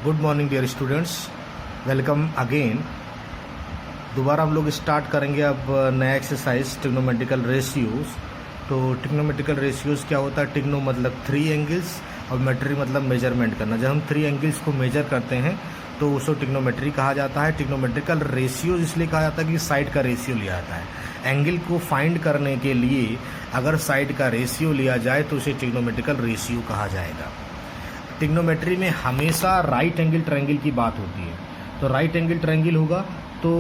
Good morning dear students, welcome again. दोबारा हम लोग स्टार्ट करेंगे अब नया एक्सरसाइज ट्रिग्नोमेट्रिकल रेशियोज। तो ट्रिग्नोमेट्रिकल रेशियोज क्या होता है? ट्रिग्नो मतलब 3 एंगल्स और मेट्री मतलब मेजरमेंट करना। जब हम 3 एंगल्स को मेजर करते हैं तो उसको ट्रिग्नोमेट्री कहा जाता है। ट्रिग्नोमेट्रिकल रेशियोज इसलिए कहा जाता है कि साइड का रेशियो लिया जाता है। एंगल को फाइंड करने के लिए अगर साइड का रेशियो लिया जाए तो उसे ट्रिग्नोमेट्रिकल रेशियो कहा जाएगा। ट्रिग्नोमेट्री में हमेशा राइट एंगल ट्रायंगल की बात होती है। तो राइट एंगल ट्रायंगल होगा तो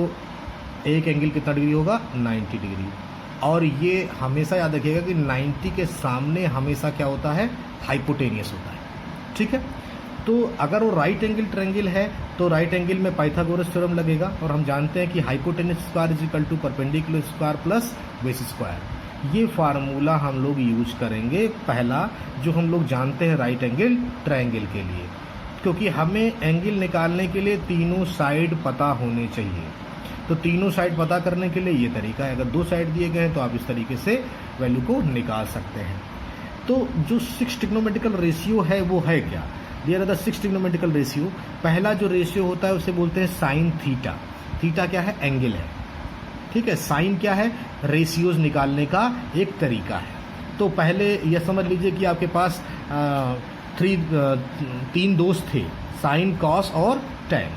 एक एंगल कितना डिग्री होगा? 90 डिग्री। और ये हमेशा याद रखिएगा कि 90 के सामने हमेशा क्या होता है? हाइपोटेनियस होता है। ठीक है, तो अगर वो राइट एंगल ट्रायंगल है तो राइट एंगल में पाइथागोरस थ्योरम लगेगा। और हम जानते हैं कि hypotenuse square is equal to perpendicular square plus base square. ये फार्मूला हम लोग यूज करेंगे पहला, जो हम लोग जानते हैं राइट एंगल ट्रायंगल के लिए, क्योंकि हमें एंगल निकालने के लिए तीनों साइड पता होने चाहिए। तो तीनों साइड पता करने के लिए ये तरीका है। अगर 2 साइड दिए गए हैं तो आप इस तरीके से वैल्यू को निकाल सकते हैं। तो जो 6 ट्रिग्नोमेट्रिकल रेशियो है वो है क्या? डियर द 6 ट्रिग्नोमेट्रिकल रेशियो, पहला जो रेशियो होता है उसे बोलते हैं साइन थीटा। थीटा क्या है? एंगल है। ठीक है, साइन क्या है? रेशियोज निकालने का एक तरीका है। तो पहले यह समझ लीजिए कि आपके पास 3 दोस्त थे, साइन, कॉस और टैन।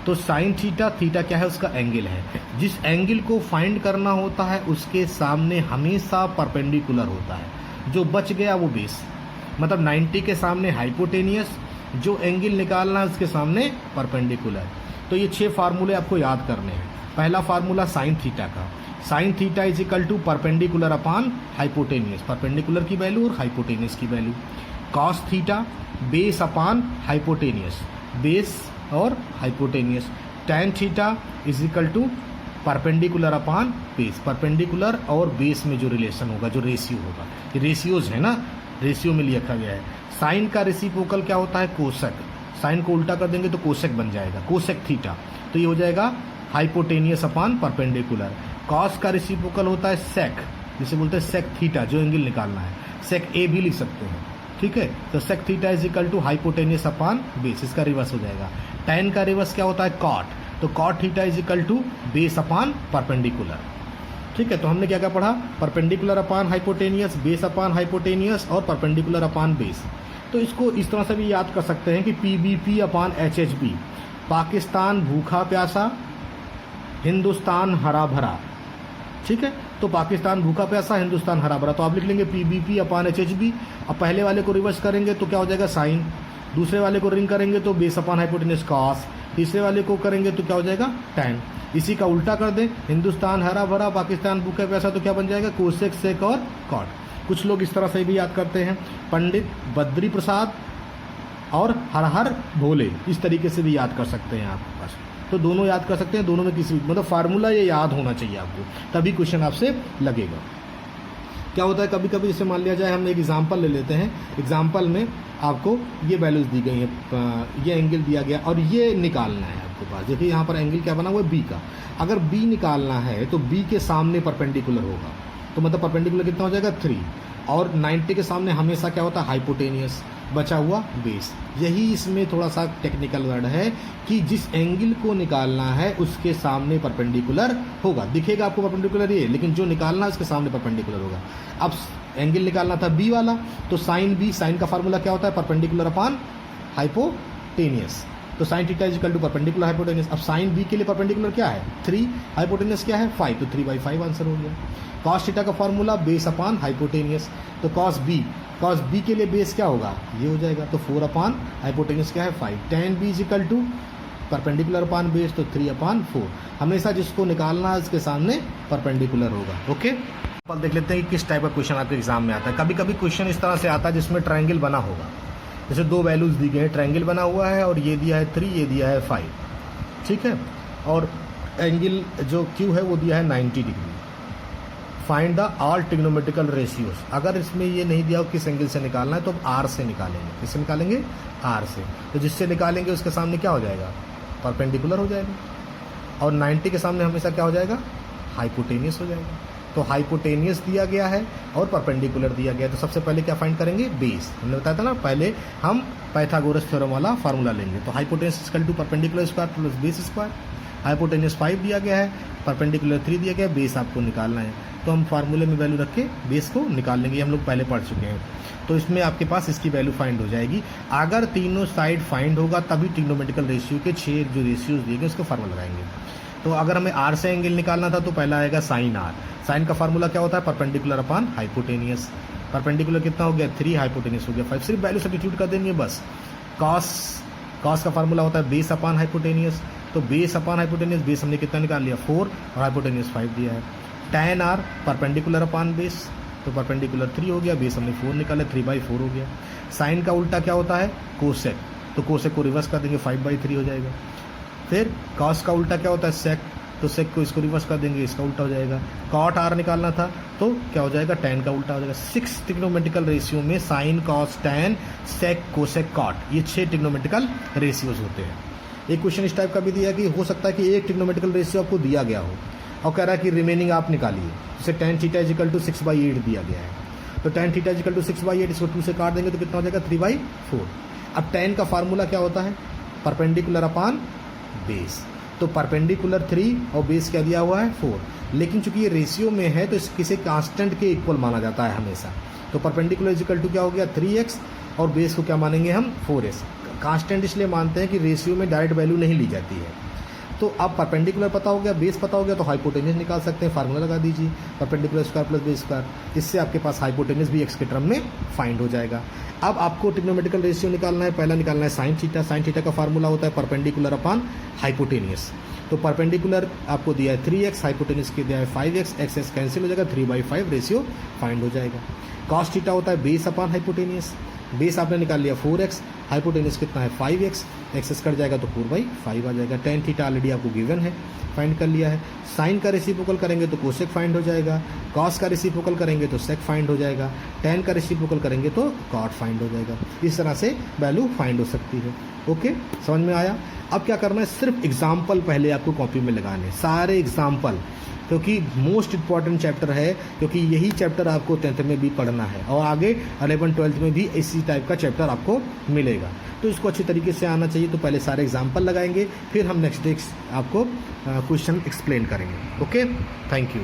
तो साइन थीटा, थीटा क्या है? उसका एंगल है। जिस एंगल को फाइंड करना होता है उसके सामने हमेशा परपेंडिकुलर होता है। जो बच गया वो बेस, मतलब 90 के सामने हाइपोटेनियस, जो एंगल निकालना है उसके सामने परपेंडिकुलर। तो ये 6 फार्मूले आपको याद करने हैं। पहला फार्मूला साइन थीटा का, sine theta is equal to perpendicular upon hypotenuse, perpendicular की वैल्यू और हाइपोटेनियस की value. Cos theta base upon hypotenuse, base और hypotenuse. Tan theta is equal to perpendicular upon base, perpendicular और base में जो relation होगा, जो रेशियो होगा, ये रेशियोज है ना, रेशियो में लिखा गया है। साइन का रेसिप्रोकल क्या होता है? कोसेक। साइन को उल्टा कर देंगे तो कोसेक बन जाएगा, कोसेक थीटा। तो ये हो जाएगा हाइपोटेनियस अपॉन परपेंडिकुलर। कॉस का रेसिप्रोकल होता है सेक, जिसे बोलते हैं सेक थीटा, जो एंगल निकालना है। सेक ए भी लिख सकते हैं। ठीक है, तो sec theta is equal to hypotenuse upon base, इसका रिवर्स हो जाएगा। टैन का रिवर्स क्या होता है? कॉट। तो cot theta is equal to base upon perpendicular. ठीक है, तो हमने क्या क्या पढ़ा? Perpendicular upon hypotenuse, base upon hypotenuse और परपेंडिकुलर अपॉन बेस। तो इसको इस तरह से भी याद कर सकते हैं कि पीबीपी अपॉन एचएचबी, पाकिस्तान भूखा प्यासा, हिंदुस्तान हरा भरा। ठीक है, तो पाकिस्तान भूखा प्यासा, हिंदुस्तान हरा भरा। तो आप लिख लेंगे पीबीपी अपॉन एचएचबी। अब पहले वाले को रिवर्स करेंगे तो क्या हो जाएगा? साइन। दूसरे वाले को रिंग करेंगे तो बेस अपॉन हाइपोटेनियस कॉस। तीसरे वाले को करेंगे तो क्या हो जाएगा? टैन। इसी का उल्टा कर दें, हिंदुस्तान हरा भरा, पाकिस्तान भूखा प्यासा, तो क्या बन जाएगा? कोसेक, सेक और कॉट। कुछ लोग इस तरह से भी याद करते हैं, पंडित बद्री प्रसाद और हर हर भोले, इस तरीके से भी याद कर सकते हैं आपके पास। तो दोनों याद कर सकते हैं, दोनों में किसी मतलब फार्मूला ये याद होना चाहिए आपको, तभी क्वेश्चन आपसे लगेगा। क्या होता है कभी कभी, जैसे मान लिया जाए हम एक एग्जांपल ले लेते हैं। एग्जांपल में आपको ये वैल्यूज दी गई हैं, ये एंगल दिया गया और ये निकालना है आपके पास। देखिए यहाँ पर एंगल क्या बना हुआ है? बी का। अगर बी निकालना है तो बी के सामने परपेंडिकुलर होगा, तो मतलब परपेंडिकुलर कितना हो जाएगा? 3। और 90 के सामने हमेशा क्या होता है? हाइपोटेनियस, बचा हुआ बेस। यही इसमें थोड़ा सा टेक्निकल वर्ड है कि जिस एंगल को निकालना है उसके सामने परपेंडिकुलर होगा। दिखेगा आपको परपेंडिकुलर ये, लेकिन जो निकालना है उसके सामने परपेंडिकुलर होगा। अब एंगल निकालना था बी वाला, तो साइन बी, साइन का फार्मूला क्या होता है? Perpendicular upon hypotenuse. तो sine theta is equal to perpendicular hypotenuse. अब साइन बी के लिए परपेंडिकुलर क्या है? 3, हाइपोटेनियस क्या है? 5, तो 3/5 आंसर हो गया। कॉस थीटा का फार्मूला बेस अपॉन हाइपोटेनियस, तो कॉस बी के लिए बेस क्या होगा? ये हो जाएगा, तो 4 अपॉन हाइपोटेनियस क्या है? 5। Tan B is equal to perpendicular upon base, तो 3/4। हमेशा जिसको निकालना है उसके सामने परपेंडिकुलर होगा। ओके, अब देख लेते हैं कि किस टाइप का क्वेश्चन आपके एग्जाम में आता है। कभी कभी क्वेश्चन इस तरह से आता है जिसमें ट्रायंगल बना होगा। जैसे 2 वैल्यूज दी गई है, ट्रायंगल बना हुआ है और ये दिया है 3, ये दिया है 5। ठीक है, और एंगल जो क्यू है वो दिया है 90 degree. Find the all trigonometrical ratios. अगर इसमें ये नहीं दिया हो किस एंगल से निकालना है तो आर से निकालेंगे। किससे निकालेंगे? आर से। तो जिससे निकालेंगे उसके सामने क्या हो जाएगा? परपेंडिकुलर हो जाएगा। और 90 के सामने हमेशा क्या हो जाएगा? हाइपोटेनियस हो जाएगा। तो हाइपोटेनियस दिया गया है और परपेंडिकुलर दिया गया है। तो सबसे पहले क्या फाइंड करेंगे, बेस। हमने बताया था ना, पहले हम पाइथागोरस थ्योरम वाला फार्मूला लेंगे। तो hypotenuse equal to perpendicular square plus base square. Hypotenuse 5 दिया गया है, परपेंडिकुलर 3 दिया गया है, बेस आपको निकालना है। तो हम फार्मूले में वैल्यू रख के बेस को निकाल लेंगे, हम लोग पहले पढ़ चुके हैं। तो इसमें आपके पास इसकी वैल्यू फाइंड हो जाएगी। अगर तीनों साइड फाइंड होगा तभी ट्रिग्नोमेट्रिकल रेशियो के 6 जो रेशियोज दिए गए उसको फार्मूला लगाएंगे। तो अगर हमें आर से एंगल निकालना था तो पहला आएगा साइन आर। साइन का फार्मूला क्या होता है, परपेंडिकुलर अपॉन हाइपोटेनियस। परपेंडिकुलर कितना हो गया 3, हाइपोटेनियस हो गया 5। सिर्फ वैल्यू सब्स्टिट्यूट कर देंगे बस। कॉस का फार्मूला होता है बेस अपॉन हाइपोटेनियस। तो बेस अपॉन हाइपोटेनियस, बेस हमने कितना निकाल लिया 4 और हाइपोटेनियस 5 दिया है। tan are perpendicular upon base, तो परपेंडिकुलर 3 हो गया, बेस हमने 4 निकाला, 3/4 हो गया। साइन का उल्टा क्या होता है, कोसेक। तो कोसेक को रिवर्स कर देंगे, 5/3 हो जाएगा। फिर कॉस का उल्टा क्या होता है, सेक। तो सेक को इसको रिवर्स कर देंगे, इसका उल्टा हो जाएगा। कॉट आर निकालना था तो क्या हो जाएगा, tan का उल्टा हो जाएगा। 6 ट्रिग्नोमेट्रिकल रेशियो में साइन, कॉस, tan, सेक, कोसेक, कॉट, ये 6 ट्रिग्नोमेट्रिकल रेशियोज होते हैं। एक क्वेश्चन इस टाइप का भी दिया कि हो सकता है कि एक ट्रिग्नोमेट्रिकल रेशियो आपको दिया गया हो और कह रहा है कि रिमेनिंग आप निकालिए। जैसे tan थीटा इक्वल टू 6/8 दिया गया है, तो tan थीटा इक्वल टू 6/8, इसको 2 से काट देंगे तो कितना हो जाएगा 3/4। अब tan का फार्मूला क्या होता है, परपेंडिकुलर अपॉन बेस। तो परपेंडिकुलर 3 और बेस क्या दिया हुआ है 4, लेकिन चूंकि ये रेशियो में है तो किसी कांस्टेंट के इक्वल माना जाता है हमेशा। तो परपेंडिकुलर इक्वल टू क्या हो गया 3x और बेस को क्या मानेंगे हम 4s। कांस्टेंट इसलिए मानते हैं कि रेशियो में डायरेक्ट वैल्यू नहीं ली जाती है। तो अब परपेंडिकुलर पता हो गया, बेस पता हो गया, तो हाइपोटेनियस निकाल सकते हैं। फार्मूला लगा दीजिए, perpendicular square plus base square. इससे आपके पास हाइपोटेनियस भी एक्स के टर्म में फाइंड हो जाएगा। अब आपको ट्रिग्नोमेट्रिकल रेशियो निकालना है। पहला निकालना है साइन थीटा। साइन थीटा का फार्मूला होता है परपेंडिकुलर अपॉन हाइपोटेनियस। तो परपेंडिकुलर आपको दिया है 3x, हाइपोटेनियस के दिया है 5x, एक्स कैंसिल हो जाएगा, 3/5 रेशियो फाइंड हो जाएगा। कॉस थीटा होता है बेस अपॉन हाइपोटेनियस। बेस आपने निकाल लिया 4x, हाइपोटेनियस कितना है 5x, एक्सेस कट जाएगा तो 4/5 आ जाएगा। tan थीटा ऑलरेडी आपको गिवन है, फाइंड कर लिया है। साइन का रेसिप्रोकल करेंगे तो कोसेक फाइंड हो जाएगा, कॉस का रेसिप्रोकल करेंगे तो सेक फाइंड हो जाएगा, tan का रेसिप्रोकल करेंगे तो कॉट फाइंड हो जाएगा। इस तरह से वैल्यू फाइंड हो सकती है। ओके, समझ में आया। अब क्या करना है, सिर्फ एग्जाम्पल पहले आपको कॉपी में लगाने, सारे एग्जाम्पल, क्योंकि मोस्ट इंपॉर्टेंट चैप्टर है, क्योंकि यही चैप्टर आपको 10th में भी पढ़ना है और आगे 11th 12th में भी इसी टाइप का चैप्टर आपको मिलेगा। तो इसको अच्छी तरीके से आना चाहिए। तो पहले सारे एग्जाम्पल लगाएंगे, फिर हम नेक्स्ट डे आपको क्वेश्चन एक्सप्लेन करेंगे। Okay, thank you.